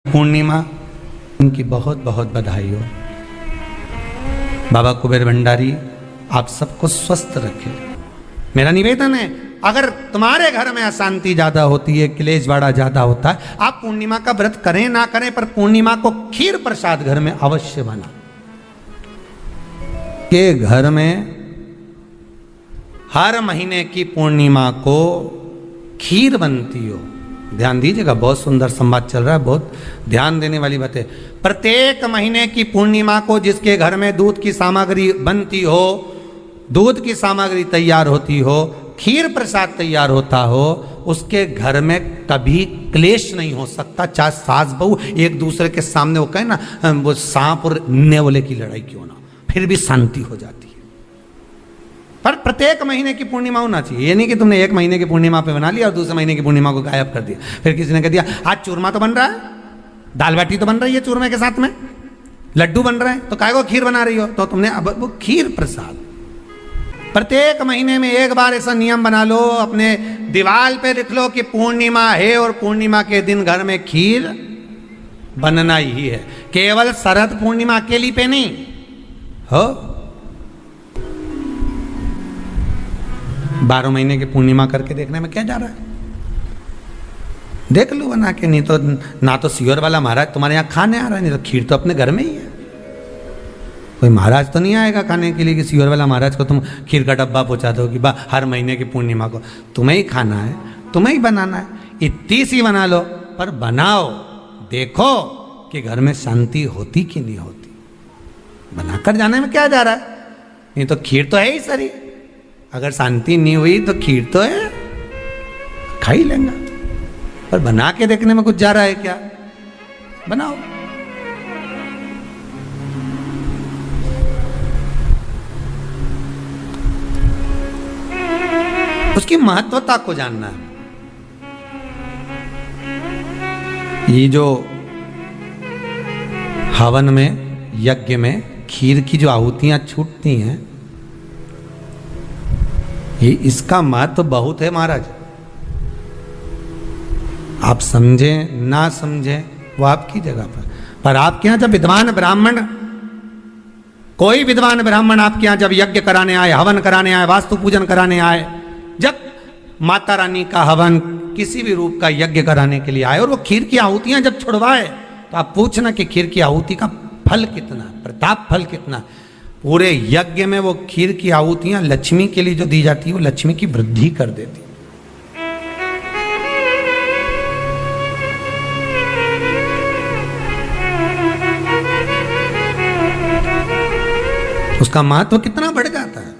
पूर्णिमा, उनकी बहुत बहुत बधाई हो। बाबा कुबेर भंडारी आप सबको स्वस्थ रखे। मेरा निवेदन है, अगर तुम्हारे घर में अशांति ज्यादा होती है, क्लेश बड़ा ज्यादा होता है, आप पूर्णिमा का व्रत करें ना करें, पर पूर्णिमा को खीर प्रसाद घर में अवश्य बना के घर में हर महीने की पूर्णिमा को खीर बनती हो। ध्यान दीजिएगा, बहुत सुंदर संवाद चल रहा है, बहुत ध्यान देने वाली बात है। प्रत्येक महीने की पूर्णिमा को जिसके घर में दूध की सामग्री बनती हो, दूध की सामग्री तैयार होती हो, खीर प्रसाद तैयार होता हो, उसके घर में कभी क्लेश नहीं हो सकता। चाहे सास बहू एक दूसरे के सामने वो कहे ना, वो सांप और नेवले की लड़ाई क्यों ना, फिर भी शांति हो जाती है। पर प्रत्येक महीने की पूर्णिमा होना चाहिए। ये नहीं कि तुमने एक महीने की पूर्णिमा पे बना लिया और दूसरे महीने की पूर्णिमा को गायब कर दिया। फिर किसी ने कह दिया आज चूरमा तो बन रहा है, दाल बाटी तो बन रही है चूरमे के साथ में, लड्डू बन रहे हैं, तो काहे को खीर बना रही हो? तो तुमने अब वो खीर प्रसाद प्रत्येक महीने में एक बार ऐसा नियम बना लो, अपने दीवार पे लिख लो कि पूर्णिमा है और पूर्णिमा के दिन घर में खीर बनना ही है। केवल शरद पूर्णिमा अकेली पे नहीं हो, 12 महीने की पूर्णिमा करके देखने में क्या जा रहा है? देख लो बना के। नहीं तो ना तो सियोर वाला महाराज तुम्हारे यहाँ खाने आ रहा है, नहीं तो खीर तो अपने घर में ही है। कोई महाराज तो नहीं आएगा खाने के लिए कि सियोर वाला महाराज को तुम खीर का डब्बा पहुंचा दो कि बा हर महीने की पूर्णिमा को तुम्हें ही खाना है, तुम्हें ही बनाना है। इतनी सी बना लो, पर बनाओ, देखो कि घर में शांति होती कि नहीं होती। बनाकर जाने में क्या जा रहा है? नहीं तो खीर तो है ही सरी, अगर शांति नहीं हुई तो खीर तो है, खा ही लेंगे। पर बना के देखने में कुछ जा रहा है क्या? बनाओ। उसकी महत्वता को जानना है। ये जो हवन में, यज्ञ में खीर की जो आहुतियां छूटती हैं, ये इसका महत्व बहुत है महाराज। आप समझें ना समझें वो आपकी जगह पर आपके यहां जब विद्वान ब्राह्मण, कोई विद्वान ब्राह्मण आपके यहां जब यज्ञ कराने आए, हवन कराने आए, वास्तु पूजन कराने आए, जब माता रानी का हवन किसी भी रूप का यज्ञ कराने के लिए आए और वो खीर की आहुतियां जब छुड़वाए, तो आप पूछना कि खीर की आहुति का फल कितना, प्रताप फल कितना। पूरे यज्ञ में वो खीर की आहुतियां लक्ष्मी के लिए जो दी जाती है, वो लक्ष्मी की वृद्धि कर देती। उसका महत्व कितना बढ़ जाता है,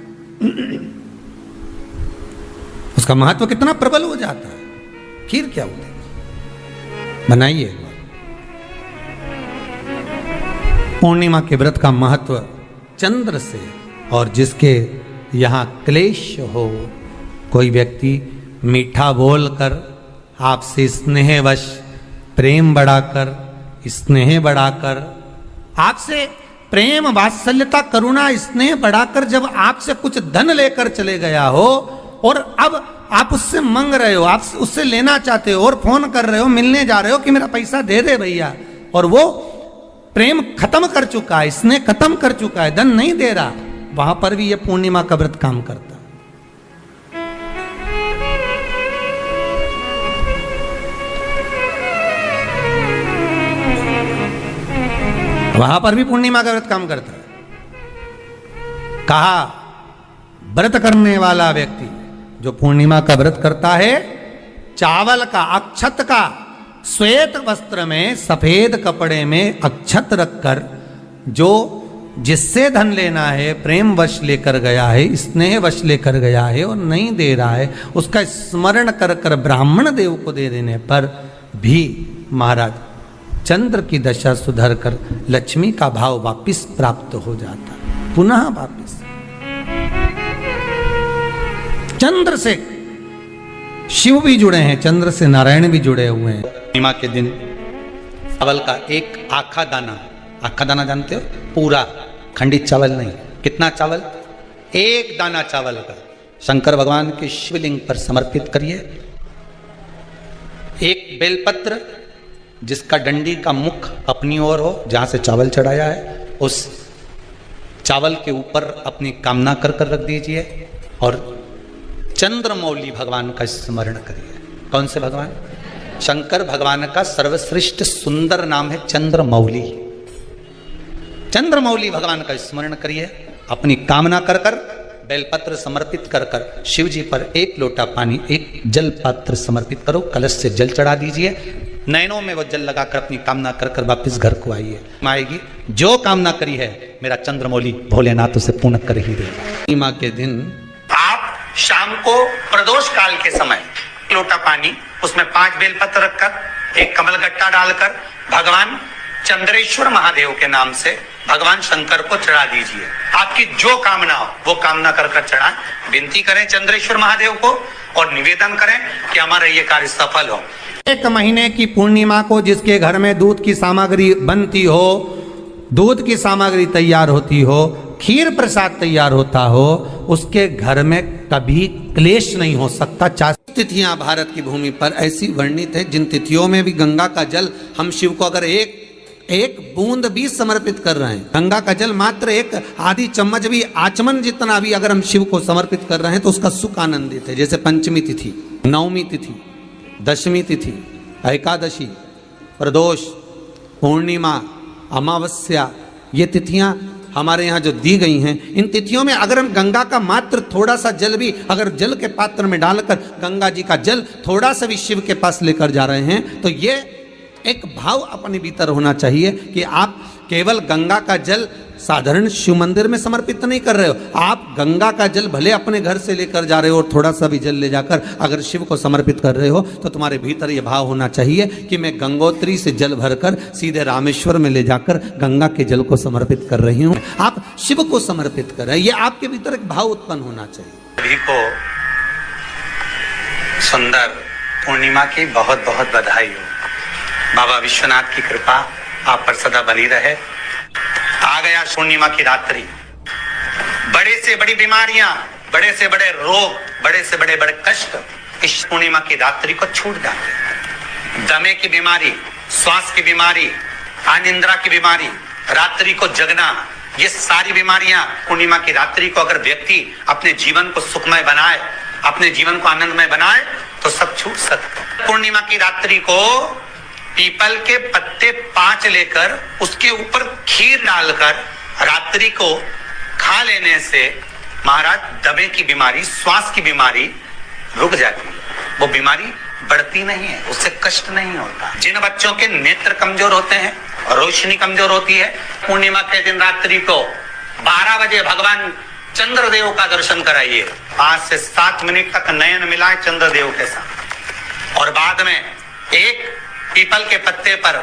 उसका महत्व कितना प्रबल हो जाता है। खीर क्या होती है, बनाइए एक बार। पूर्णिमा के व्रत का महत्व चंद्र से, और जिसके यहाँ क्लेश हो, कोई व्यक्ति मीठा बोलकर आपसे स्नेहवश, प्रेम बढ़ाकर, स्नेह बढ़ाकर, आपसे प्रेम वात्सल्यता करुणा स्नेह बढ़ाकर जब आपसे कुछ धन लेकर चले गया हो और अब आप उससे मांग रहे हो, आप उससे लेना चाहते हो और फोन कर रहे हो, मिलने जा रहे हो कि मेरा पैसा दे दे भैया, और वो प्रेम खत्म कर चुका है, स्नेह खत्म कर चुका है, धन नहीं दे रहा, वहां पर भी ये पूर्णिमा का व्रत काम करता। वहां पर भी पूर्णिमा का व्रत काम करता है। कहा व्रत करने वाला व्यक्ति जो पूर्णिमा का व्रत करता है, चावल का, अक्षत का, श्वेत वस्त्र में, सफेद कपड़े में अक्षत रखकर, जो जिससे धन लेना है, प्रेम वश लेकर गया है, स्नेह वश लेकर गया है और नहीं दे रहा है, उसका स्मरण कर कर ब्राह्मण देव को दे देने पर भी महाराज चंद्र की दशा सुधर कर लक्ष्मी का भाव वापिस प्राप्त हो जाता है, पुनः वापिस। चंद्र से शिव भी जुड़े हैं, चंद्र से नारायण भी जुड़े हुए हैं। पूर्णिमा के दिन चावल का एक आखा दाना, आखा दाना जानते हो, पूरा खंडित चावल नहीं, कितना चावल, एक दाना चावल का शंकर भगवान के शिवलिंग पर समर्पित करिए। एक बेलपत्र जिसका डंडी का मुख अपनी ओर हो, जहां से चावल चढ़ाया है उस चावल के ऊपर अपनी कामना कर कर रख दीजिए और चंद्रमौली भगवान का स्मरण करिए। कौन से भगवान? शंकर भगवान का सर्वश्रेष्ठ सुंदर नाम है चंद्रमौली। चंद्रमौली भगवान का स्मरण करिए, अपनी कामना कर कर बेलपत्र समर्पित कर कर शिव जी पर एक लोटा पानी, एक जल पात्र समर्पित करो, कलश से जल चढ़ा दीजिए, नयनों में वो जल लगाकर अपनी कामना कर कर वापिस घर को आइए। आएगी जो कामना करी है मेरा चंद्रमौली भोलेनाथ उसे पूर्ण कर ही देगा। पूर्णिमा के दिन आप शाम को प्रदोष काल के समय लोटा पानी, उसमें 5 बेलपत्र रखकर एक कमलगट्टा डालकर भगवान चंद्रेश्वर महादेव के नाम से भगवान शंकर को चढ़ा दीजिए। आपकी जो कामना हो वो कामना कर कर चढ़ाएं, विनती करें चंद्रेश्वर महादेव को और निवेदन करें कि हमारा ये कार्य सफल हो। एक महीने की पूर्णिमा को जिसके घर में दूध की सामग्री बनती हो, दूध की सामग्री तैयार होती हो, खीर प्रसाद तैयार होता हो, उसके घर में कभी क्लेश नहीं हो सकता। 4 तिथियां भारत की भूमि पर ऐसी वर्णित है जिन तिथियों में भी गंगा का जल हम शिव को अगर एक बूंद भी समर्पित कर रहे हैं, गंगा का जल मात्र एक आधी चम्मच भी, आचमन जितना भी अगर हम शिव को समर्पित कर रहे हैं तो उसका सुख आनंदित है। जैसे पंचमी तिथि, नवमी तिथि, दशमी तिथि, एकादशी, प्रदोष, पूर्णिमा, अमावस्या, ये तिथियां हमारे यहाँ जो दी गई हैं, इन तिथियों में अगर हम गंगा का मात्र थोड़ा सा जल भी अगर जल के पात्र में डालकर गंगा जी का जल थोड़ा सा भी शिव के पास लेकर जा रहे हैं तो ये एक भाव अपने भीतर होना चाहिए कि आप केवल गंगा का जल साधारण शिव मंदिर में समर्पित नहीं कर रहे हो, आप गंगा का जल भले अपने घर से लेकर जा रहे हो और थोड़ा सा भी जल ले जाकर अगर शिव को समर्पित कर रहे हो तो तुम्हारे भीतर ये भाव होना चाहिए कि मैं गंगोत्री से जल भरकर सीधे रामेश्वर में ले जाकर गंगा के जल को समर्पित कर रही हूँ। आप शिव को समर्पित कर रहे हैं, ये आपके भीतर एक भाव उत्पन्न होना चाहिए। सभी को सुंदर पूर्णिमा की बहुत बहुत बधाई हो। बाबा विश्वनाथ की कृपा आप पर सदा बनी रहे। आ गया पूर्णिमा की रात्रि, बड़े से बड़ी बीमारियां, बड़े से बड़े रोग, बड़े से बड़े बड़े कष्ट इस पूर्णिमा की रात्रि को छूट जाते। दमे की बीमारी, श्वास की बीमारी, अनिद्रा की बीमारी, रात्रि को जगना, ये सारी बीमारियां पूर्णिमा की रात्रि को अगर व्यक्ति अपने जीवन को सुखमय बनाए, अपने जीवन को आनंदमय बनाए तो सब छूट सकते। पूर्णिमा की रात्रि को पीपल के पत्ते 5 लेकर उसके ऊपर खीर डालकर रात्रि को खा लेने से महाराज दमे की बीमारी, श्वास की बीमारी रुक जाती है, वो बीमारी बढ़ती नहीं है, उससे कष्ट नहीं होता। जिन बच्चों के नेत्र कमजोर होते हैं, रोशनी कमजोर होती है, पूर्णिमा के दिन रात्रि को 12 बजे भगवान चंद्रदेव का दर्शन कराइए। 5 से 7 मिनट तक नयन मिलाए चंद्रदेव के साथ और बाद में एक पीपल के पत्ते पर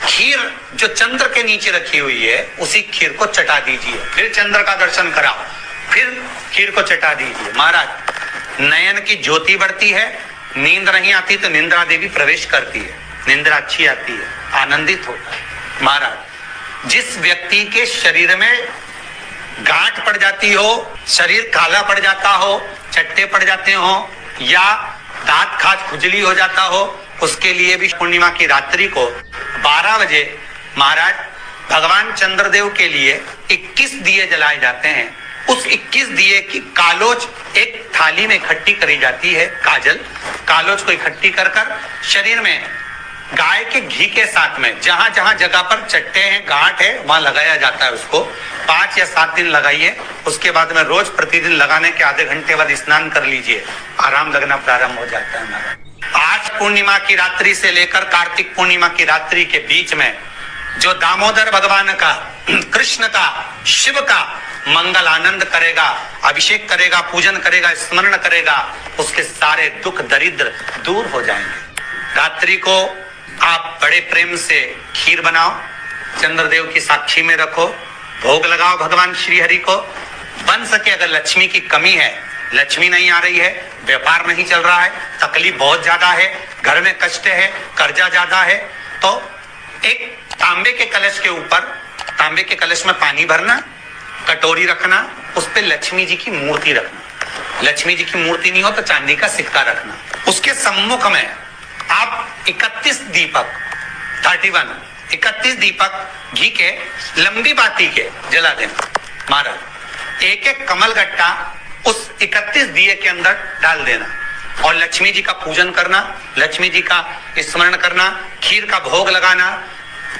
खीर जो चंद्र के नीचे रखी हुई है उसी खीर को चटा दीजिए। फिर चंद्र का दर्शन कराओ, फिर खीर को चटा दीजिए। महाराज नयन की ज्योति बढ़ती है, नींद नहीं आती तो निंद्रा देवी प्रवेश करती है, निंद्रा अच्छी आती है, आनंदित होता है। महाराज जिस व्यक्ति के शरीर में गांठ पड़ जाती हो, शरीर काला पड़ जाता हो, चट्टे पड़ जाते हो या दांत खाज खुजली हो जाता हो, उसके लिए भी पूर्णिमा की रात्रि को 12 बजे महाराज भगवान चंद्रदेव के लिए 21 दिए जलाए जाते हैं। उस 21 दिए की कालोज एक थाली में इकट्ठी करी जाती है, कालोज को इकट्ठी कर कर शरीर में गाय के घी के साथ में जहां जहां जगह पर चट्टे हैं, गांठ है, वहां लगाया जाता है। उसको 5 या 7 दिन लगाइए, उसके बाद में रोज प्रतिदिन लगाने के आधे घंटे बाद स्नान कर लीजिए, आराम लगना प्रारंभ हो जाता है। महाराज आज पूर्णिमा की रात्रि से लेकर कार्तिक पूर्णिमा की रात्रि के बीच में जो दामोदर भगवान का, कृष्ण का, शिव का मंगल आनंद करेगा, अभिषेक करेगा, पूजन करेगा, स्मरण करेगा, उसके सारे दुख दरिद्र दूर हो जाएंगे। रात्रि को आप बड़े प्रेम से खीर बनाओ, चंद्रदेव की साक्षी में रखो, भोग लगाओ भगवान श्री हरि को। बन सके अगर लक्ष्मी की कमी है, लक्ष्मी नहीं आ रही है, व्यापार नहीं चल रहा है, तकलीफ बहुत ज्यादा है, घर में कष्ट है, कर्जा ज्यादा है, तो एक तांबे के कलश के ऊपर, तांबे के कलश में पानी भरना, कटोरी रखना, उस पे लक्ष्मी जी की मूर्ति रखना। लक्ष्मी जी की मूर्ति नहीं हो तो चांदी का सिक्का रखना। उसके सम्मुख में आप 31 दीपक 31 दीपक घी के लंबी बाती के जला देना। महाराज एक एक कमल गट्टा उस 31 दिए के अंदर डाल देना और लक्ष्मी जी का पूजन करना, लक्ष्मी जी का स्मरण करना, खीर का भोग लगाना,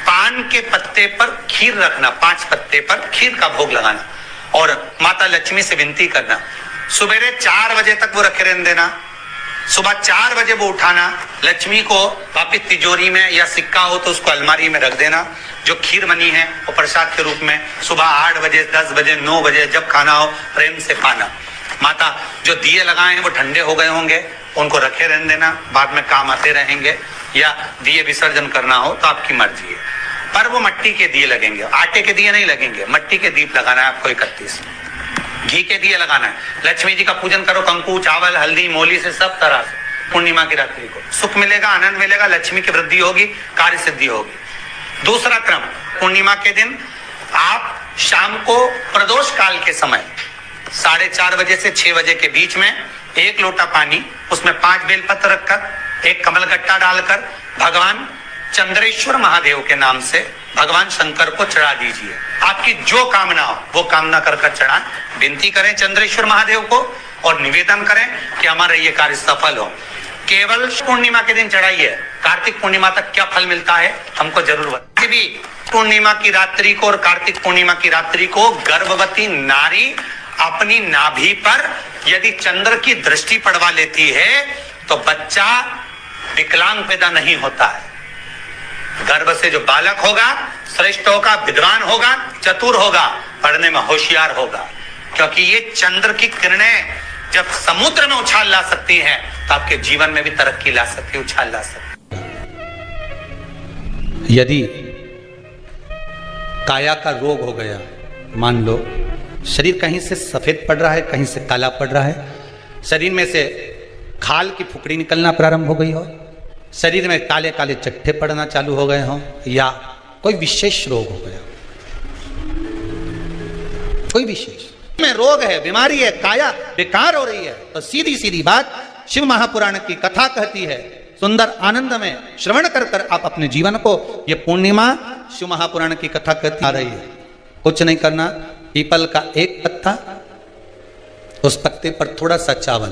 पान के पत्ते पर खीर रखना, 5 पत्ते पर खीर का भोग लगाना और माता लक्ष्मी से विनती करना। सुबेरे 4 बजे तक वो रखे रहने देना, सुबह 4 बजे वो उठाना, लक्ष्मी को वापिस तिजोरी में या सिक्का हो तो उसको अलमारी में रख देना। जो खीर बनी है वो प्रसाद के रूप में सुबह 8 बजे, 10 बजे, 9 बजे जब खाना हो प्रेम से पाना। माता जो दिए लगाए हैं वो ठंडे हो गए होंगे, उनको रखे रहने देना, बाद में काम आते रहेंगे, या दिए विसर्जन करना हो तो आपकी मर्जी है। पर वो मिट्टी के दिए लगेंगे, आटे के दिए नहीं लगेंगे, मिट्टी के दीप लगाना है आपको। 31 घी के दिए लगाना है। लक्ष्मी जी का पूजन करो, कंकु, चावल, हल्दी, मोली से, सब तरह से। पूर्णिमा की रात्रि को सुख मिलेगा, आनंद मिलेगा, लक्ष्मी की वृद्धि होगी, कार्य सिद्धि होगी। दूसरा क्रम, पूर्णिमा के दिन आप शाम को प्रदोष काल के समय 4:30 बजे से 6 बजे के बीच में 1 लोटा पानी, उसमें 5 बेलपत्र रखकर, 1 कमल गट्टा डालकर भगवान चंद्रेश्वर महादेव के नाम से भगवान शंकर को चढ़ा दीजिए। आपकी जो कामना हो वो कामना कर चढ़ा, विनती करें चंद्रेश्वर महादेव को और निवेदन करें कि हमारा ये कार्य सफल हो। केवल पूर्णिमा के दिन चढ़ाइए, कार्तिक पूर्णिमा तक क्या फल मिलता है हमको जरूर बताइए। भी पूर्णिमा की रात्रि को और कार्तिक पूर्णिमा की रात्रि को गर्भवती नारी अपनी नाभि पर यदि चंद्र की दृष्टि पड़वा लेती है तो बच्चा विकलांग पैदा नहीं होता है। गर्भ से जो बालक होगा श्रेष्ठ होगा, विद्वान होगा, चतुर होगा, पढ़ने में होशियार होगा, क्योंकि ये चंद्र की किरणें जब समुद्र में उछाल ला सकती हैं तो आपके जीवन में भी तरक्की ला सकती है, उछाल ला सकती है। यदि काया का रोग हो गया, मान लो शरीर कहीं से सफेद पड़ रहा है, कहीं से काला पड़ रहा है, शरीर में से खाल की फुकड़ी निकलना प्रारंभ हो गई हो, शरीर में काले काले चट्टे पड़ना चालू हो गए हों, या कोई विशेष रोग हो गया, कोई विशेष में रोग है, बीमारी है, काया बेकार हो रही है, तो सीधी सीधी बात शिव महापुराण की कथा कहती है। सुंदर आनंद में श्रवण कर कर आप अपने जीवन को, ये पूर्णिमा शिव महापुराण की कथा कहती आ रही है। कुछ नहीं करना, पीपल का एक पत्ता, उस पत्ते पर थोड़ा सा चावल,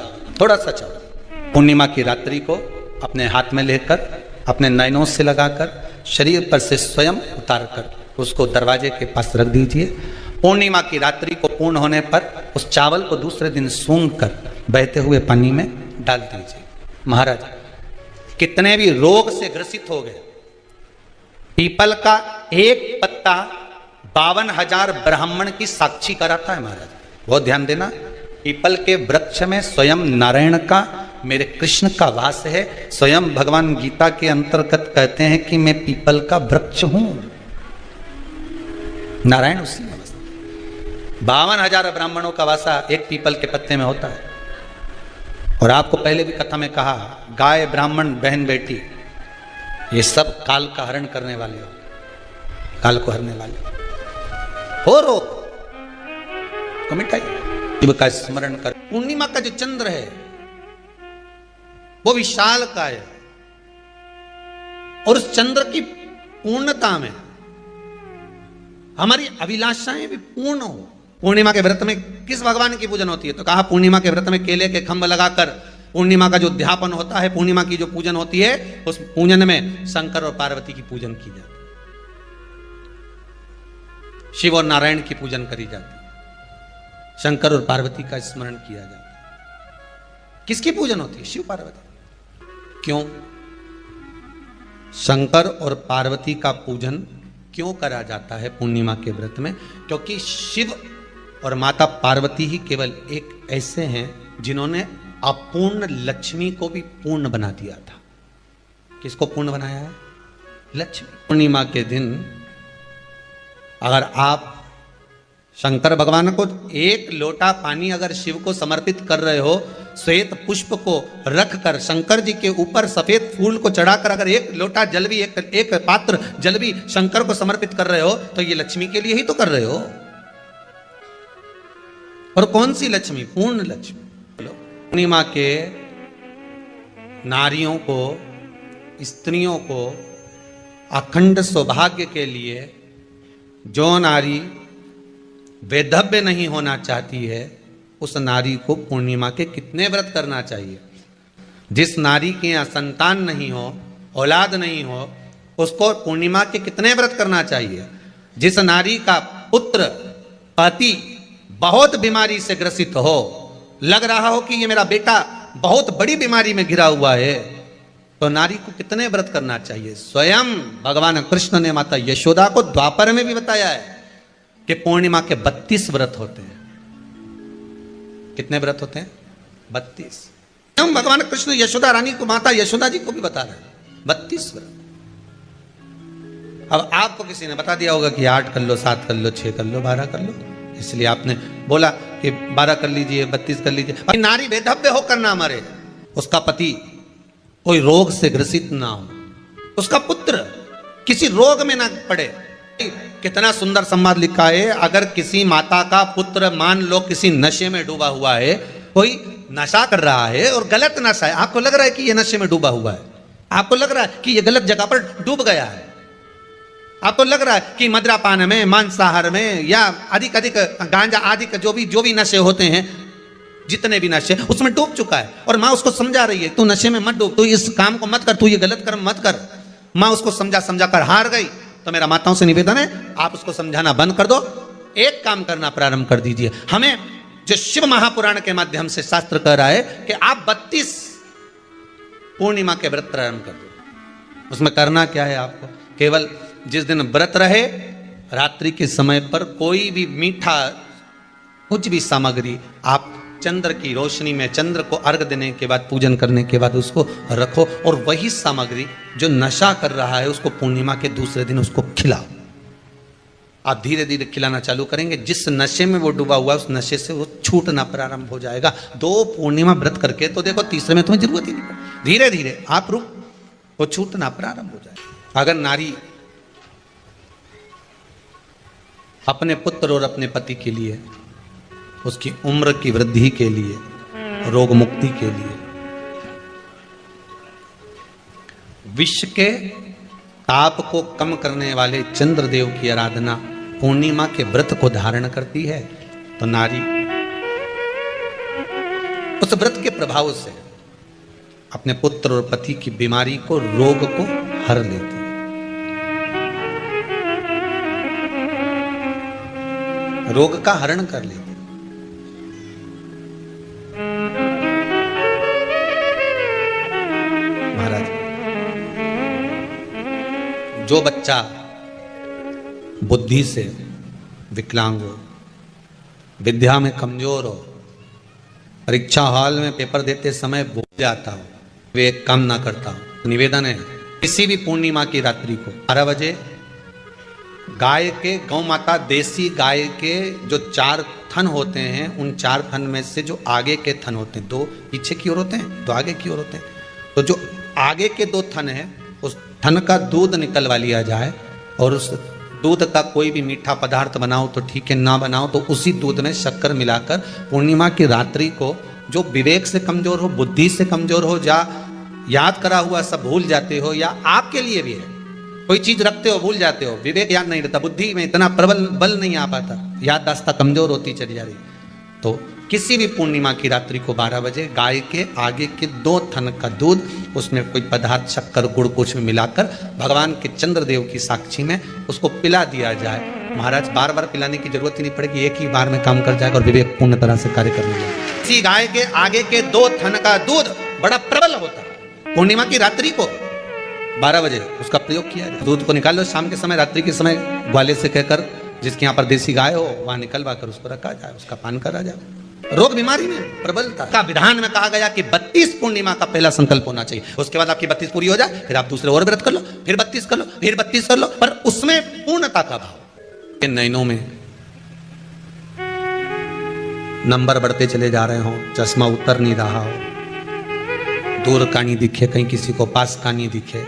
पूर्णिमा की रात्रि को अपने हाथ में लेकर, अपने नयनों से लगाकर, शरीर पर से स्वयं उतार कर उसको दरवाजे के पास रख दीजिए। पूर्णिमा की रात्रि को पूर्ण होने पर उस चावल को दूसरे दिन सूंघ कर बहते हुए पानी में डाल दीजिए। महाराज कितने भी रोग से ग्रसित हो गए, पीपल का एक पत्ता 52,000 ब्राह्मण की साक्षी कराता है। महाराज बहुत ध्यान देना, पीपल के वृक्ष में स्वयं नारायण का, मेरे कृष्ण का वास है। स्वयं भगवान गीता के अंतर्गत कहते हैं कि मैं पीपल का वृक्ष हूं, नारायण उसी में बसते। 52,000 ब्राह्मणों का वासा एक पीपल के पत्ते में होता है। और आपको पहले भी कथा में कहा, गाय, ब्राह्मण, बहन, बेटी, ये सब काल का हरण करने वाले हो, काल को हरने वाले हो। रोग को मिटाइए, शिव का स्मरण कर। पूर्णिमा का जो चंद्र है वो विशाल का है, और उस चंद्र की पूर्णता में हमारी अभिलाषाएं भी पूर्ण हो। पूर्णिमा के व्रत में किस भगवान की पूजन होती है? तो कहा पूर्णिमा के व्रत में केले के खंभ लगाकर पूर्णिमा का जो अध्यापन होता है, पूर्णिमा की जो पूजन होती है, उस पूजन में शंकर और पार्वती की पूजन की जाती है, शिव और नारायण की पूजन करी जाती है, शंकर और पार्वती का स्मरण किया जाता है। किसकी पूजन होती है? शिव पार्वती। क्यों शंकर और पार्वती का पूजन क्यों करा जाता है पूर्णिमा के व्रत में? क्योंकि शिव और माता पार्वती ही केवल एक ऐसे हैं जिन्होंने अपूर्ण लक्ष्मी को भी पूर्ण बना दिया था। किसको पूर्ण बनाया है? लक्ष्मी। पूर्णिमा के दिन अगर आप शंकर भगवान को एक लोटा पानी अगर शिव को समर्पित कर रहे हो, श्वेत पुष्प को रखकर शंकर जी के ऊपर सफेद फूल को चढ़ाकर अगर एक लोटा जल भी, एक पात्र जल भी शंकर को समर्पित कर रहे हो, तो ये लक्ष्मी के लिए ही तो कर रहे हो। और कौन सी लक्ष्मी? पूर्ण लक्ष्मी। पूर्णिमा के नारियों को, स्त्रियों को अखंड सौभाग्य के लिए जो नारी वैधव्य नहीं होना चाहती है, उस नारी को पूर्णिमा के कितने व्रत करना चाहिए? जिस नारी के यहाँ संतान नहीं हो, औलाद नहीं हो, उसको पूर्णिमा के कितने व्रत करना चाहिए? जिस नारी का पुत्र पति बहुत बीमारी से ग्रसित हो, लग रहा हो कि ये मेरा बेटा बहुत बड़ी बीमारी में घिरा हुआ है, तो नारी को कितने व्रत करना चाहिए? स्वयं भगवान कृष्ण ने माता यशोदा को द्वापर में भी बताया है कि पूर्णिमा के 32 व्रत होते हैं। कितने व्रत होते हैं? 32। हम भगवान कृष्ण यशोदा रानी को, माता यशोदा जी को भी बता रहे हैं 32 व्रत। अब आपको किसी ने बता दिया होगा कि 8 कर लो, 7 कर लो, 6 कर लो, 12 कर लो, इसलिए आपने बोला कि 12 कर लीजिए, 32 कर लीजिए। नारी वैधव्य होकर ना मरे, उसका पति कोई रोग से ग्रसित ना हो, उसका पुत्र किसी रोग में ना पड़े। कितना सुंदर संवाद लिखा है, अगर किसी माता का पुत्र मान लो किसी नशे में डूबा हुआ है, कोई नशा कर रहा है और गलत नशा है, आपको लग रहा है कि ये नशे में डूबा हुआ है, आपको लग रहा है कि ये गलत जगह पर डूब गया है, आपको लग रहा है कि मद्रापान में, मांसाहार में या अधिक गांजा आदि का जो भी नशे होते हैं, जितने भी नशे, उसमें डूब चुका है, और माँ उसको समझा रही है तू नशे में मत डूब, तू इस काम को मत कर, तू ये गलत कर्म मत कर। माँ उसको समझा कर हार गई। तो मेरा माताओं से निवेदन है, आप उसको समझाना बंद कर दो, एक काम करना प्रारंभ कर दीजिए। हमें जो शिव महापुराण के माध्यम से शास्त्र कह रहा है कि आप 32 पूर्णिमा के व्रत प्रारंभ कर दो। उसमें करना क्या है? आपको केवल जिस दिन व्रत रहे, रात्रि के समय पर कोई भी मीठा, कुछ भी सामग्री आप चंद्र की रोशनी में, चंद्र को अर्घ देने के बाद, पूजन करने के बाद उसको रखो, और वही सामग्री जो नशा कर रहा है उसको पूर्णिमा के दूसरे दिन उसको खिलाओ। आप धीरे धीरे खिलाना चालू करेंगे, जिस नशे में वो डूबा हुआ है उस नशे से वो छूटना प्रारंभ हो जाएगा। 2 पूर्णिमा व्रत करके तो देखो, तीसरे में तुम्हें जरूरत ही नहीं पड़ेगी, धीरे धीरे आप रुक, वो छूटना प्रारंभ हो जाएगा। अगर नारी अपने पुत्र और अपने पति के लिए, उसकी उम्र की वृद्धि के लिए, रोग मुक्ति के लिए, विश्व के ताप को कम करने वाले चंद्रदेव की आराधना पूर्णिमा के व्रत को धारण करती है, तो नारी उस व्रत के प्रभाव से अपने पुत्र और पति की बीमारी को, रोग को हर लेती है। रोग का हरण कर लेती। महाराज, जो बच्चा बुद्धि से विकलांग हो, विद्या में कमजोर हो, परीक्षा हॉल में पेपर देते समय भूल जाता हो, वे एक काम ना करता हो, निवेदन है किसी भी पूर्णिमा की रात्रि को 12 बजे गाय के, गौ माता देसी गाय के जो 4 थन होते हैं, उन 4 थन में से जो आगे के थन होते हैं, 2 पीछे की ओर होते हैं, 2 आगे की ओर होते हैं, तो जो आगे के 2 थन हैं उस थन का दूध निकलवा लिया जाए, और उस दूध का कोई भी मीठा पदार्थ बनाओ तो ठीक है, ना बनाओ तो उसी दूध में शक्कर मिलाकर पूर्णिमा की रात्रि को, जो विवेक से कमजोर हो, बुद्धि से कमजोर हो, या याद करा हुआ सब भूल जाते हो, या आपके लिए भी है कोई चीज रखते हो भूल जाते हो, विवेक याद नहीं रहता, बुद्धि में इतना प्रबल बल नहीं आ पाता, याददाश्त कमजोर होती चली जा रही, तो किसी भी पूर्णिमा की रात्रि को 12 बजे गाय के आगे के 2 थन का दूध, उसमें कोई पदार्थ, शक्कर, गुड़ कुछ में मिलाकर भगवान के चंद्रदेव की साक्षी में उसको पिला दिया जाए। महाराज, बार बार पिलाने की जरूरत ही नहीं पड़ेगी, एक ही बार में काम कर जाएगा और विवेक पूर्ण तरह से कार्य करने लगेगा। इसी गाय के आगे के 2 थन का दूध बड़ा प्रबल होता है। पूर्णिमा की रात्रि को 12 बजे उसका प्रयोग किया जाए। दूध को निकाल लो, शाम के समय, रात्रि के समय ग्वाले से कहकर, जिसके यहाँ पर देसी गाय हो वहां निकलवा कर उसको रखा जाए, उसका पान करा जाए। रोग बीमारी में प्रबलता का विधान में कहा गया कि 32 पूर्णिमा का पहला संकल्प होना चाहिए, उसके बाद आपकी 32 पूरी हो जाए, फिर आप दूसरे और व्रत कर लो, फिर 32 कर लो, फिर 32 कर लो, पर उसमें पूर्णता का भाव। नैनों में नंबर बढ़ते चले जा रहे हो, चश्मा उतर नहीं रहा हो, दूर का नहीं दिखे, कहीं किसी को पास का नहीं दिखे,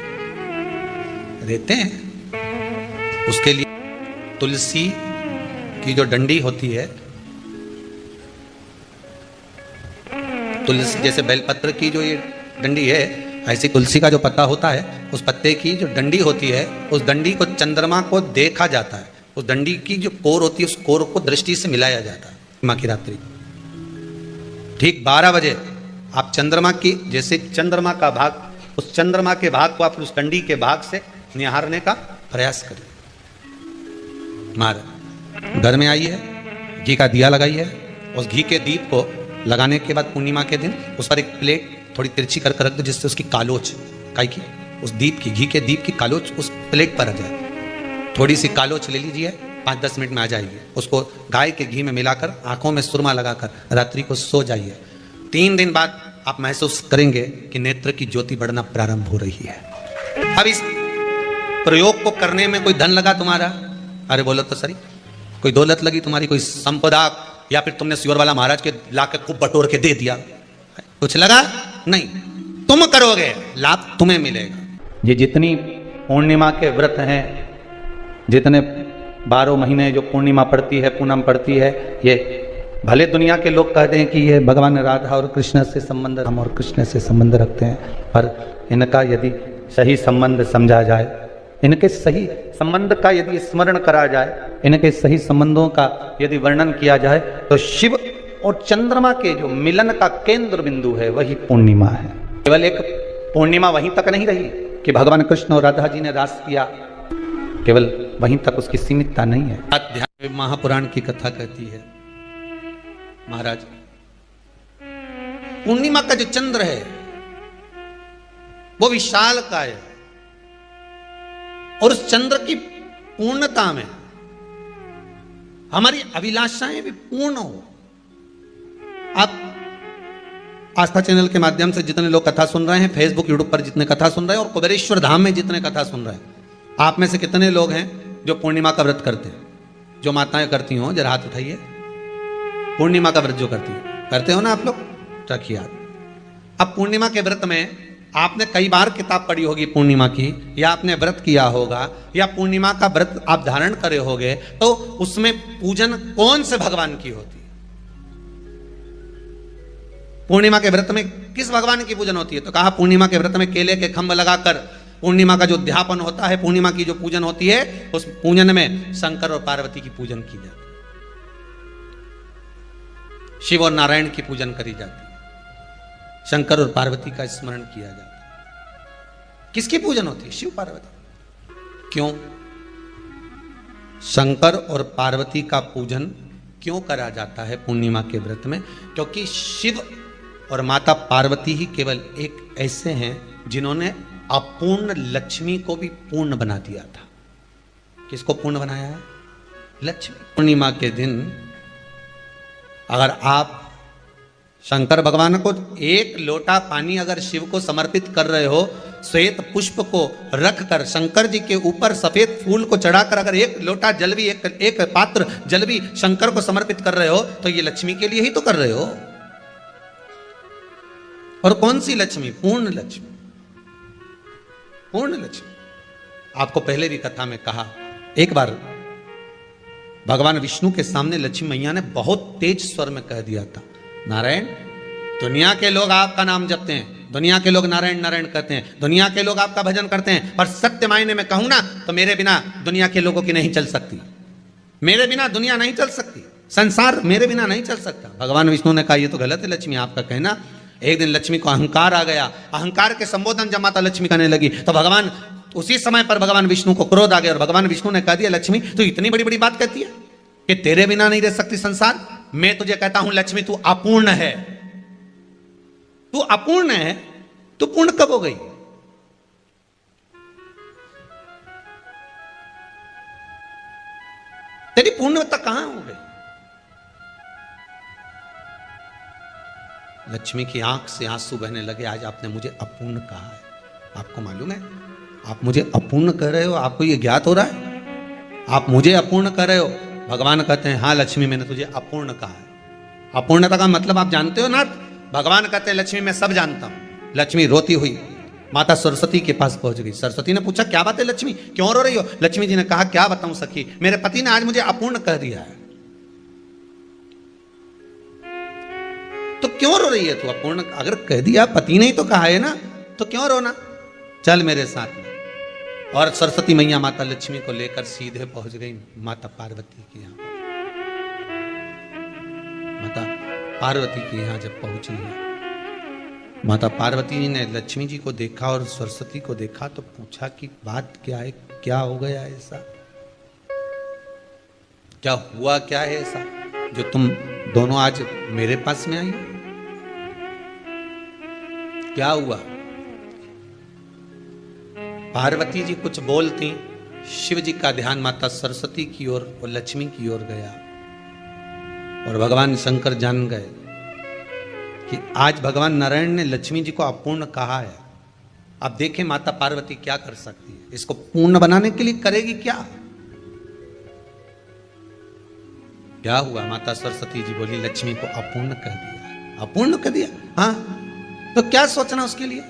रहते हैं, उसके लिए तुलसी की जो डंडी होती है, तुलसी जैसे बेलपत्र की जो ये डंडी है, ऐसी तुलसी का जो पत्ता होता है, उस पत्ते की जो डंडी होती है, उस डंडी को चंद्रमा को देखा जाता है। उस डंडी की जो कोर होती है, उस कोर को दृष्टि से मिलाया जाता है। माँ की रात्रि ठीक 12 बजे आप चंद्रमा की, जैसे चंद्रमा का भाग, उस चंद्रमा के भाग को आप उस डंडी के भाग से निहारने का प्रयास करें। महाराज घर में आई है, घी का दिया लगाई है, उस घी के दीप को लगाने के बाद पूर्णिमा के दिन उस पर एक प्लेट थोड़ी तिरछी करके रख दो, जिससे उसकी कालोच काई की, उस दीप की, घी के दीप की कालोच उस प्लेट पर आ जाए। थोड़ी सी कालोच ले लीजिए, 5-10 मिनट में आ जाएगी। उसको गाय के घी में मिलाकर आंखों में सुरमा लगाकर रात्रि को सो जाइए। 3 दिन बाद आप महसूस करेंगे कि नेत्र की ज्योति बढ़ना प्रारंभ हो रही है। अब इस प्रयोग को करने में कोई धन लगा तुम्हारा? अरे बोलो तो सही, कोई दौलत लगी तुम्हारी, कोई संपदा, या फिर तुमने सियोर वाला महाराज के लाके खूब बटोर के दे दिया, कुछ लगा नहीं। तुम करोगे, लाभ तुम्हें मिलेगा। ये जितनी पूर्णिमा के व्रत हैं, जितने 12 महीने जो पूर्णिमा पड़ती है, पूनम पड़ती है, ये भले दुनिया के लोग कहते हैं कि ये भगवान राधा और कृष्ण से संबंध, हम और कृष्ण से संबंध रखते हैं, पर इनका यदि सही संबंध समझा जाए, इनके सही संबंध का यदि स्मरण करा जाए, इनके सही संबंधों का यदि वर्णन किया जाए, तो शिव और चंद्रमा के जो मिलन का केंद्र बिंदु है वही पूर्णिमा है। केवल एक पूर्णिमा वहीं तक नहीं रही कि भगवान कृष्ण और राधा जी ने रास किया, केवल वहीं तक उसकी सीमितता नहीं है। अध्यात्म महापुराण की कथा कहती है, महाराज पूर्णिमा का जो चंद्र है वो विशाल का है, और उस चंद्र की पूर्णता में हमारी अभिलाषाएं भी पूर्ण हो। आप आस्था चैनल के माध्यम से जितने लोग कथा सुन रहे हैं, फेसबुक यूट्यूब पर जितने कथा सुन रहे हैं, और कुबेरेश्वर धाम में जितने कथा सुन रहे हैं, आप में से कितने लोग हैं जो पूर्णिमा का व्रत करते हैं? जो माताएं करती हो जरा हाथ उठाइए। पूर्णिमा का व्रत जो करते हो ना आप लोग, रखिए हाथ। अब पूर्णिमा के व्रत में आपने कई बार किताब पढ़ी होगी पूर्णिमा की, या आपने व्रत किया होगा, या पूर्णिमा का व्रत आप धारण करे होगे, तो उसमें पूजन कौन से भगवान की होती है? पूर्णिमा के व्रत में किस भगवान की पूजन होती है? तो कहा पूर्णिमा के व्रत में केले के खंभ लगाकर पूर्णिमा का जो अध्यापन होता है, पूर्णिमा की जो पूजन होती है, उस पूजन में शंकर और पार्वती की पूजन की जाती है, शिव और नारायण की पूजन करी जाती है, शंकर और पार्वती का स्मरण किया जाता है। किसकी पूजन होती है? शिव पार्वती। क्यों शंकर और पार्वती का पूजन क्यों करा जाता है पूर्णिमा के व्रत में? क्योंकि शिव और माता पार्वती ही केवल एक ऐसे हैं जिन्होंने अपूर्ण लक्ष्मी को भी पूर्ण बना दिया था। किसको पूर्ण बनाया है? लक्ष्मी। पूर्णिमा के दिन अगर आप शंकर भगवान को एक लोटा पानी अगर शिव को समर्पित कर रहे हो, श्वेत पुष्प को रखकर शंकर जी के ऊपर सफेद फूल को चढ़ाकर अगर एक लोटा जल भी, एक पात्र जल भी शंकर को समर्पित कर रहे हो, तो ये लक्ष्मी के लिए ही तो कर रहे हो। और कौन सी लक्ष्मी? पूर्ण लक्ष्मी। पूर्ण लक्ष्मी। आपको पहले भी कथा में कहा, एक बार भगवान विष्णु के सामने लक्ष्मी मैया ने बहुत तेज स्वर में कह दिया था, नारायण, दुनिया के लोग आपका नाम जपते हैं, दुनिया के लोग नारायण नारायण कहते हैं, दुनिया के लोग आपका भजन करते हैं, पर सत्य मायने में कहूं ना तो मेरे बिना दुनिया के लोगों की नहीं चल सकती, मेरे बिना दुनिया नहीं चल सकती, संसार मेरे बिना नहीं चल सकता। भगवान विष्णु ने कहा ये तो गलत है लक्ष्मी आपका कहना। एक दिन लक्ष्मी को अहंकार आ गया, अहंकार के संबोधन जब माता लक्ष्मी करने लगी तो भगवान, उसी समय पर भगवान विष्णु को क्रोध आ गया, और भगवान विष्णु ने कह दिया लक्ष्मी तू इतनी बड़ी बड़ी बात कहती है कि तेरे बिना नहीं रह सकती संसार। मैं तुझे कहता हूं लक्ष्मी तू अपूर्ण है, तू अपूर्ण है, तू पूर्ण कब हो गई? तेरी पूर्णता कहां हो गई? लक्ष्मी की आंख से आंसू बहने लगे। आज आपने मुझे अपूर्ण कहा है, आपको मालूम है आप मुझे अपूर्ण कह रहे हो? आपको ये ज्ञात हो रहा है आप मुझे अपूर्ण कह रहे हो? भगवान कहते हैं हाँ लक्ष्मी मैंने तुझे अपूर्ण कहा है। अपूर्णता का मतलब आप जानते हो ना? भगवान कहते हैं लक्ष्मी मैं सब जानता हूं। लक्ष्मी रोती हुई माता सरस्वती के पास पहुंच गई। सरस्वती ने पूछा क्या बात है लक्ष्मी, क्यों रो रही हो? लक्ष्मी जी ने कहा क्या बताऊं सखी, मेरे पति ने आज मुझे अपूर्ण कह दिया है। तो क्यों रो रही है तू? अपूर्ण अगर कह दिया, पति ने ही तो कहा है ना, तो क्यों रोना, चल मेरे साथ में। और सरस्वती मैया माता लक्ष्मी को लेकर सीधे पहुंच गई माता पार्वती के यहाँ। माता पार्वती के यहाँ जब पहुंची है, माता पार्वती जी ने लक्ष्मी जी को देखा और सरस्वती को देखा तो पूछा कि बात क्या है, क्या हो गया ऐसा, क्या हुआ, क्या है ऐसा जो तुम दोनों आज मेरे पास में आई, क्या हुआ। पार्वती जी कुछ बोलती, शिव जी का ध्यान माता सरस्वती की ओर और लक्ष्मी की ओर गया और भगवान शंकर जान गए कि आज भगवान नारायण ने लक्ष्मी जी को अपूर्ण कहा है। अब देखें माता पार्वती क्या कर सकती है, इसको पूर्ण बनाने के लिए करेगी क्या। क्या हुआ, माता सरस्वती जी बोली लक्ष्मी को अपूर्ण कर दिया, अपूर्ण कर दिया, हाँ तो क्या सोचना उसके लिए,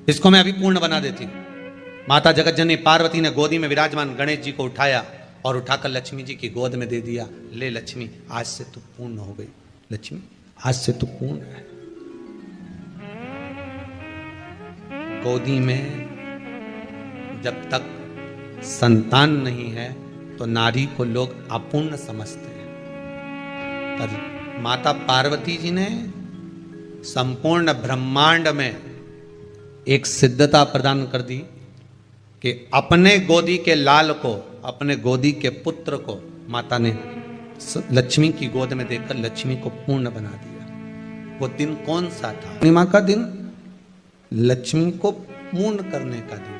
इसको मैं अभी पूर्ण बना देती हूं। माता जगतजननी पार्वती ने गोदी में विराजमान गणेश जी को उठाया और उठाकर लक्ष्मी जी की गोद में दे दिया। ले लक्ष्मी, आज से तू पूर्ण हो गई, लक्ष्मी आज से तू पूर्ण है। गोदी में जब तक संतान नहीं है तो नारी को लोग अपूर्ण समझते हैं, पर माता पार्वती जी ने संपूर्ण ब्रह्मांड में एक सिद्धता प्रदान कर दी कि अपने गोदी के लाल को, अपने गोदी के पुत्र को माता ने लक्ष्मी की गोद में देकर लक्ष्मी को पूर्ण बना दिया। वो दिन कौन सा था, पूर्णिमा का दिन, लक्ष्मी को पूर्ण करने का दिन,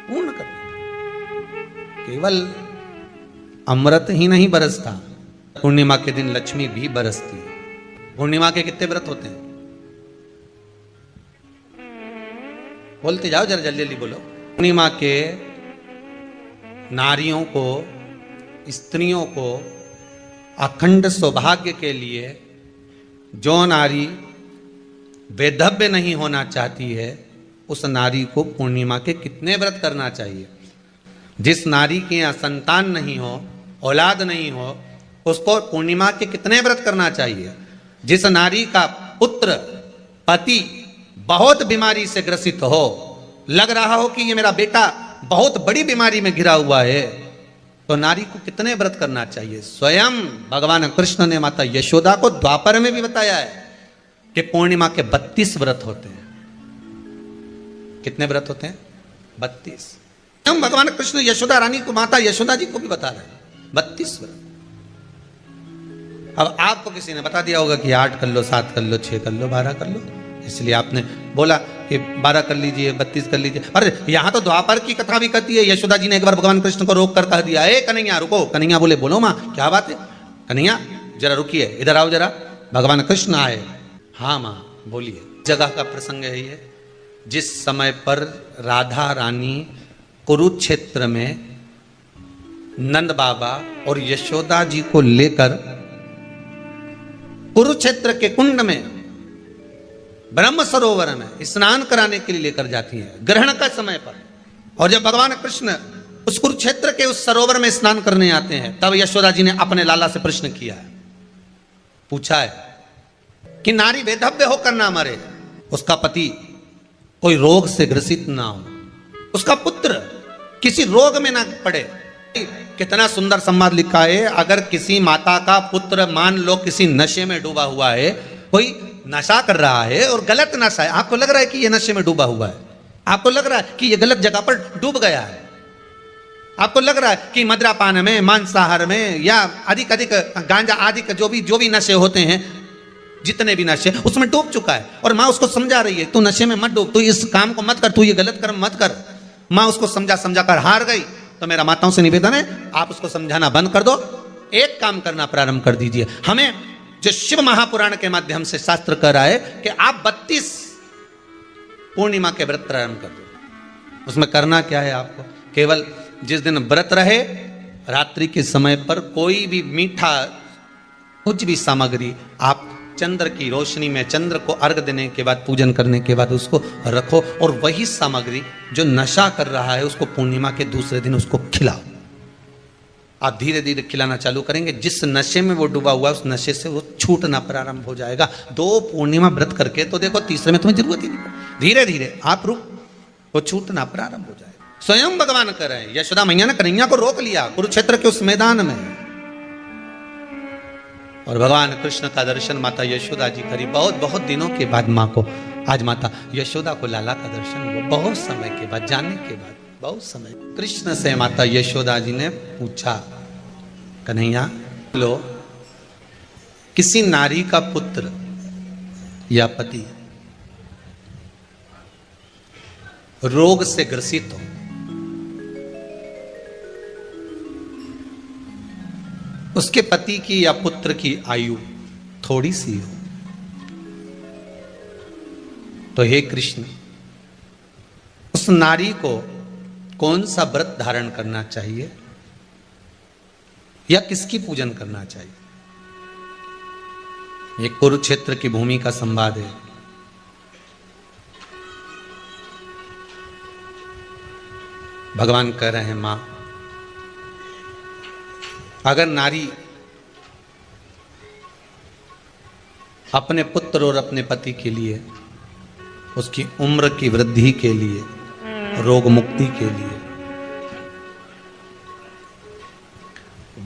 पूर्ण करने का। केवल अमृत ही नहीं बरसता, पूर्णिमा के दिन लक्ष्मी भी बरसती है। पूर्णिमा के कितने व्रत होते हैं, बोलते जाओ जरा जल्दी जल्दी बोलो। पूर्णिमा के नारियों को, स्त्रियों को अखंड सौभाग्य के लिए, जो नारी वैधव्य नहीं होना चाहती है उस नारी को पूर्णिमा के कितने व्रत करना चाहिए। जिस नारी के यहाँ संतान नहीं हो, औलाद नहीं हो, उसको पूर्णिमा के कितने व्रत करना चाहिए। जिस नारी का पुत्र, पति बहुत बीमारी से ग्रसित हो, लग रहा हो कि ये मेरा बेटा बहुत बड़ी बीमारी में घिरा हुआ है, तो नारी को कितने व्रत करना चाहिए। स्वयं भगवान कृष्ण ने माता यशोदा को द्वापर में भी बताया है कि पूर्णिमा के 32 व्रत होते हैं। कितने व्रत होते हैं, 32। हम भगवान कृष्ण यशोदा रानी को, माता यशोदा जी को भी बता रहे हैं 32 व्रत। अब आपको किसी ने बता दिया होगा कि 8 कर लो, 7 कर लो, 6 कर लो, 12 कर लो, इसलिए आपने बोला कि 12 कर लीजिए, 32 कर लीजिए। अरे यहां तो द्वापर की कथा भी कहती है। यशोदा जी ने एक बार भगवान कृष्ण को रोक कर कह दिया, ए कन्हैया रुको। कन्हैया बोले बोलो माँ क्या बात है, कन्हैया जरा रुकिए, इधर आओ जरा। भगवान कृष्ण आए, हाँ माँ बोलिए। जगह का प्रसंग है ये, जिस समय पर राधा रानी कुरुक्षेत्र में नंद बाबा और यशोदा जी को लेकर कुरुक्षेत्र के कुंड में, ब्रह्म सरोवर में स्नान कराने के लिए लेकर जाती है ग्रहण का समय पर। और जब भगवान कृष्ण उस कुरुक्षेत्र के उस सरोवर में स्नान करने आते हैं, तब यशोदा जी ने अपने लाला से प्रश्न किया है, पूछा है कि नारी वैधव्य होकर ना मरे, उसका पति कोई रोग से ग्रसित ना हो, उसका पुत्र किसी रोग में ना पड़े। कितना सुंदर संवाद लिखा है। अगर किसी माता का पुत्र मान लो किसी नशे में डूबा हुआ है, कोई नशा कर रहा है और गलत नशा है, आपको लग रहा है कि ये नशे में डूबा हुआ है, आपको लग रहा है कि ये गलत जगह पर डूब गया है, आपको लग रहा है कि मदिरापान में, मांसाहार में या अधिक अधिक गांजा आदि का जो भी नशे होते हैं, जितने भी नशे, उसमें डूब चुका है। और माँ उसको समझा रही है, तू नशे में मत डूब, तू इस काम को मत कर, तू ये गलत कर्म मत कर। माँ उसको समझा कर हार गई। तो मेरा माताओं से निवेदन है, आप उसको समझाना बंद कर दो, एक काम करना प्रारंभ कर दीजिए। हमें जो शिव महापुराण के माध्यम से शास्त्र कह रहा है कि आप 32 पूर्णिमा के व्रत प्रारंभ कर दो। उसमें करना क्या है आपको, केवल जिस दिन व्रत रहे रात्रि के समय पर कोई भी मीठा कुछ भी सामग्री आप चंद्र की रोशनी में, चंद्र को अर्घ देने के बाद, पूजन करने के बाद उसको रखो, और वही सामग्री जो नशा कर रहा है उसको पूर्णिमा के दूसरे दिन उसको खिलाओ। आप धीरे धीरे खिलाना चालू करेंगे, जिस नशे में वो डूबा हुआ उस नशे से वो छूटना प्रारंभ हो जाएगा। 2 पूर्णिमा व्रत करके तो देखो, तीसरे में तुम्हें जरूरत ही नहीं, धीरे धीरे आप रुक, वो छूटना प्रारंभ हो जाएगा। स्वयं भगवान कर रहे हैं, यशोदा मैया ने कन्हैया को रोक लिया कुरुक्षेत्र के उस मैदान में, और भगवान कृष्ण का दर्शन माता यशोदा जी करी। बहुत बहुत दिनों के बाद माँ को, आज माता यशोदा को लाला का दर्शन हुआ, बहुत समय के बाद, जाने के बाद बहुत समय। कृष्ण से माता यशोदा जी ने पूछा, कन्हैया लो, किसी नारी का पुत्र या पति रोग से ग्रसित हो, उसके पति की या पुत्र की आयु थोड़ी सी हो, तो हे कृष्ण, उस नारी को कौन सा व्रत धारण करना चाहिए या किसकी पूजन करना चाहिए? ये कुरुक्षेत्र की भूमि का संवाद है। भगवान कह रहे हैं, मां, अगर नारी अपने पुत्र और अपने पति के लिए, उसकी उम्र की वृद्धि के लिए, रोग मुक्ति के लिए,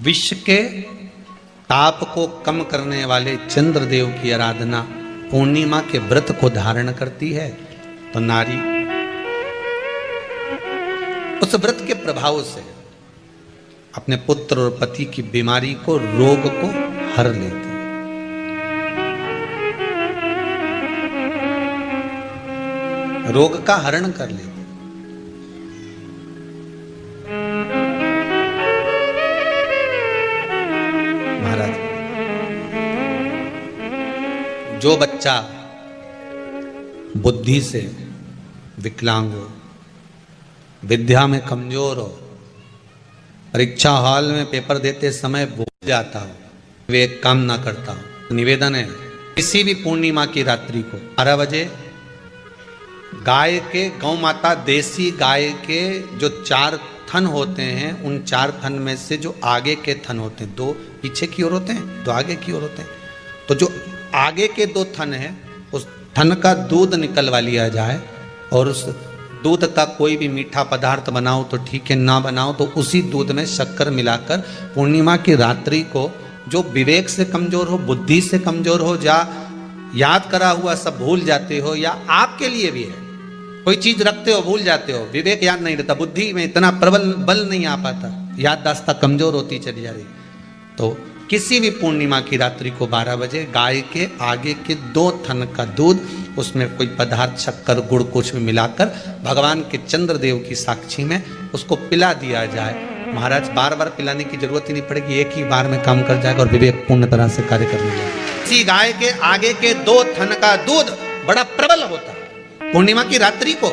विश्व के ताप को कम करने वाले चंद्रदेव की आराधना पूर्णिमा के व्रत को धारण करती है, तो नारी उस व्रत के प्रभाव से अपने पुत्र और पति की बीमारी को, रोग को हर लेती है। रोग का हरण कर लेती। महाराज, जो बच्चा बुद्धि से विकलांग हो, विद्या में कमजोर हो, परीक्षा हॉल में पेपर देते समय भूल जाता हो, विवेक काम ना करता हो, तो निवेदन है, किसी भी पूर्णिमा की रात्रि को 12 बजे गाय के, गौ माता देसी गाय के जो 4 थन होते हैं, उन 4 थन में से जो आगे के थन होते हैं, 2 पीछे की ओर होते हैं, 2 आगे की ओर होते हैं, तो जो आगे के 2 थन हैं, उस थन का दूध निकलवा लिया जाए, और उस दूध का कोई भी मीठा पदार्थ बनाओ तो ठीक है, ना बनाओ तो उसी दूध में शक्कर मिलाकर पूर्णिमा की रात्रि को, जो विवेक से कमजोर हो, बुद्धि से कमजोर हो, या याद करा हुआ सब भूल जाते हो, या आपके लिए भी है, कोई चीज रखते हो भूल जाते हो, विवेक याद नहीं रहता, बुद्धि में इतना प्रबल बल नहीं आ पाता, याददाश्त कमजोर होती चली जा रही, तो किसी भी पूर्णिमा की रात्रि को 12 बजे गाय के आगे के 2 थन का दूध, उसमें कोई पदार्थ, शक्कर, गुड़ कुछ भी मिलाकर भगवान के चंद्रदेव की साक्षी में उसको पिला दिया जाए। महाराज, बार बार पिलाने की जरूरत ही नहीं पड़ेगी, एक ही बार में काम कर जाएगा और विवेक पूर्ण तरह से कार्य करने लगेगा। इसी गाय के आगे के 2 थन का दूध बड़ा प्रबल होता है। पूर्णिमा की रात्रि को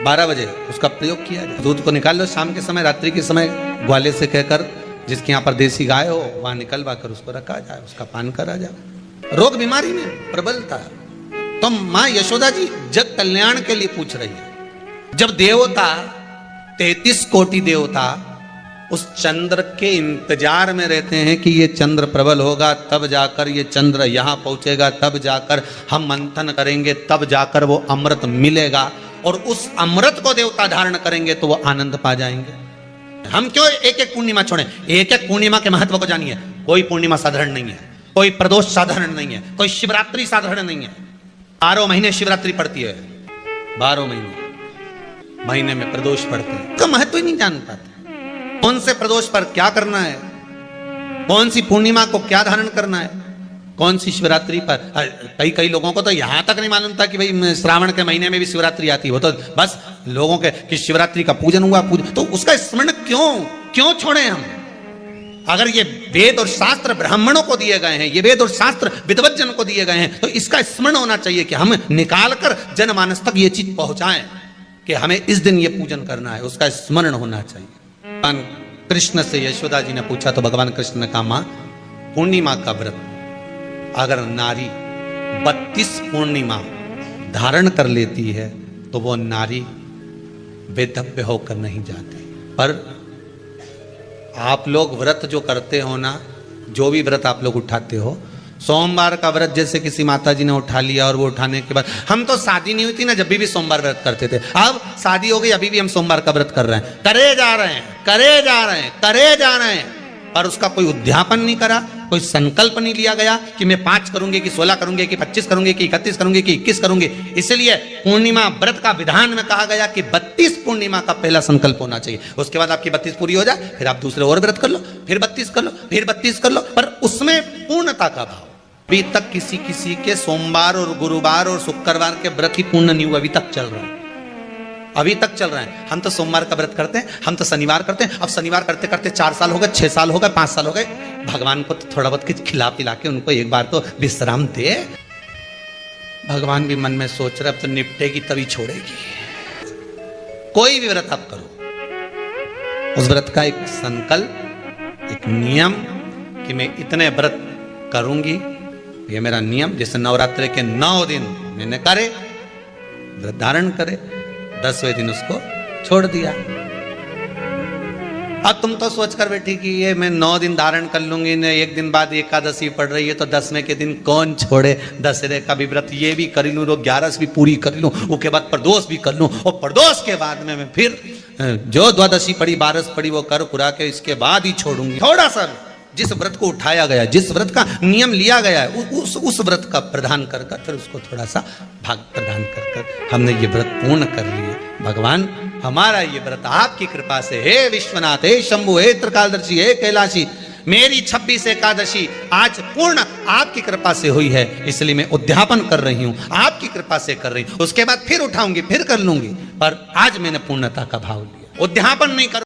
12 बजे उसका प्रयोग किया जाए। दूध को निकाल लो शाम के समय, रात्रि के समय ग्वाले से कहकर, जिसके यहाँ पर देसी गाय हो, वहां निकलवा कर उसको रखा जाए, उसका पान करा जाए। रोग बीमारी में प्रबलता है, तो मां यशोदा जी जग कल्याण के लिए पूछ रही है। जब देवता 33 कोटि देवता उस चंद्र के इंतजार में रहते हैं कि ये चंद्र प्रबल होगा, तब जाकर ये चंद्र यहां पहुंचेगा, तब जाकर हम मंथन करेंगे, तब जाकर वो अमृत मिलेगा, और उस अमृत को देवता धारण करेंगे तो वो आनंद पा जाएंगे। हम क्यों एक एक पूर्णिमा छोड़ें? एक एक पूर्णिमा के महत्व को जानिए। कोई पूर्णिमा साधारण नहीं है, कोई प्रदोष साधारण नहीं है, कोई शिवरात्रि साधारण नहीं है। 12 महीने शिवरात्रि पड़ती है, 12 महीने में प्रदोष पड़ते हैं, उसका महत्व ही नहीं जान पाते। कौन से प्रदोष पर क्या करना है, कौन सी पूर्णिमा को क्या धारण करना है, कौन सी शिवरात्रि पर। कई लोगों को तो यहां तक नहीं मालूम था कि भाई श्रावण के महीने में भी शिवरात्रि आती है। वो तो बस लोगों के कि शिवरात्रि का पूजन हुआ, तो उसका स्मरण क्यों छोड़े हम? अगर ये वेद और शास्त्र ब्राह्मणों को दिए गए हैं, ये वेद और शास्त्र विद्वज्जन को दिए गए हैं, तो इसका स्मरण होना चाहिए कि हम निकालकर जनमानस तक ये चीज पहुंचाएं कि हमें इस दिन ये पूजन करना है, उसका स्मरण होना चाहिए। भगवान कृष्ण से यशोदा जी ने पूछा तो भगवान कृष्ण ने कहा, मां, पूर्णिमा का व्रत अगर नारी 32 पूर्णिमा धारण कर लेती है तो वो नारी वेदव्य होकर नहीं जाती। पर आप लोग व्रत जो करते हो ना, जो भी व्रत आप लोग उठाते हो, सोमवार का व्रत जैसे किसी माता जी ने उठा लिया और वो उठाने के बाद, हम तो शादी नहीं हुई थी ना जब भी सोमवार व्रत करते थे, अब शादी हो गई अभी भी हम सोमवार का व्रत कर रहे हैं, करे जा रहे हैं, करे जा रहे हैं, करे जा रहे हैं, पर उसका कोई उद्यापन नहीं करा, कोई संकल्प नहीं लिया गया कि मैं 5 करूंगी कि 16 करूंगी कि 25 करूंगी कि 31 करूंगी कि 21 करूंगी। इसलिए पूर्णिमा व्रत का विधान में कहा गया कि 32 पूर्णिमा का पहला संकल्प होना चाहिए, उसके बाद आपकी 32 पूरी हो जाए, फिर आप दूसरे और व्रत कर लो, फिर 32 कर लो, फिर 32 कर लो, पर उसमें पूर्णता का भाव। अभी तक किसी के सोमवार और गुरुवार और शुक्रवार के व्रत ही पूर्ण नहीं हुआ, अभी तक चल रहा है, अभी तक चल रहा है। हम तो सोमवार का व्रत करते हैं, हम तो शनिवार करते हैं, अब शनिवार करते करते 4 साल हो गए, 6 साल हो गए, 5 साल हो गए, भगवान को तो थोड़ा बहुत कुछ खिला पिला के उनको एक बार तो विश्राम दे। भगवान भी मन में सोच रहे अब तो निपटेगी तभी छोड़ेगी। कोई भी व्रत आप करो, उस व्रत का एक संकल्प, एक नियम कि मैं इतने व्रत करूंगी, ये मेरा नियम। जैसे नवरात्रि के 9 दिन मैंने करे, व्रत धारण करे, 10वें दिन उसको छोड़ दिया। अब तुम तो सोच कर बैठी कि ये मैं 9 दिन धारण कर लूंगी, ने 1 दिन बाद एकादशी पड़ रही है तो 10वें के दिन कौन छोड़े, दशहरे का भी व्रत ये भी कर लूँ, 11 भी पूरी कर लूँ, उसके बाद प्रदोष भी कर लूँ, और प्रदोष के बाद में मैं फिर जो द्वादशी पड़ी 12 पड़ी वो कर पुरा के इसके बाद ही छोड़ूंगी। थोड़ा सा जिस व्रत को उठाया गया, जिस व्रत का नियम लिया गया है, उस व्रत का प्रदान कर कर फिर उसको थोड़ा सा भाग प्रदान कर कर हमने ये व्रत पूर्ण कर लिए। भगवान हमारा ये व्रत आपकी कृपा से, हे विश्वनाथ, हे शंभु, हे त्रिकालदर्शी, हे कैलाशी, मेरी 26 एकादशी आज पूर्ण आपकी कृपा से हुई है, इसलिए मैं उद्यापन कर रही हूँ, आपकी कृपा से कर रही हूँ, उसके बाद फिर उठाऊंगी, फिर कर लूंगी, पर आज मैंने पूर्णता का भाव लिया, उद्यापन नहीं कर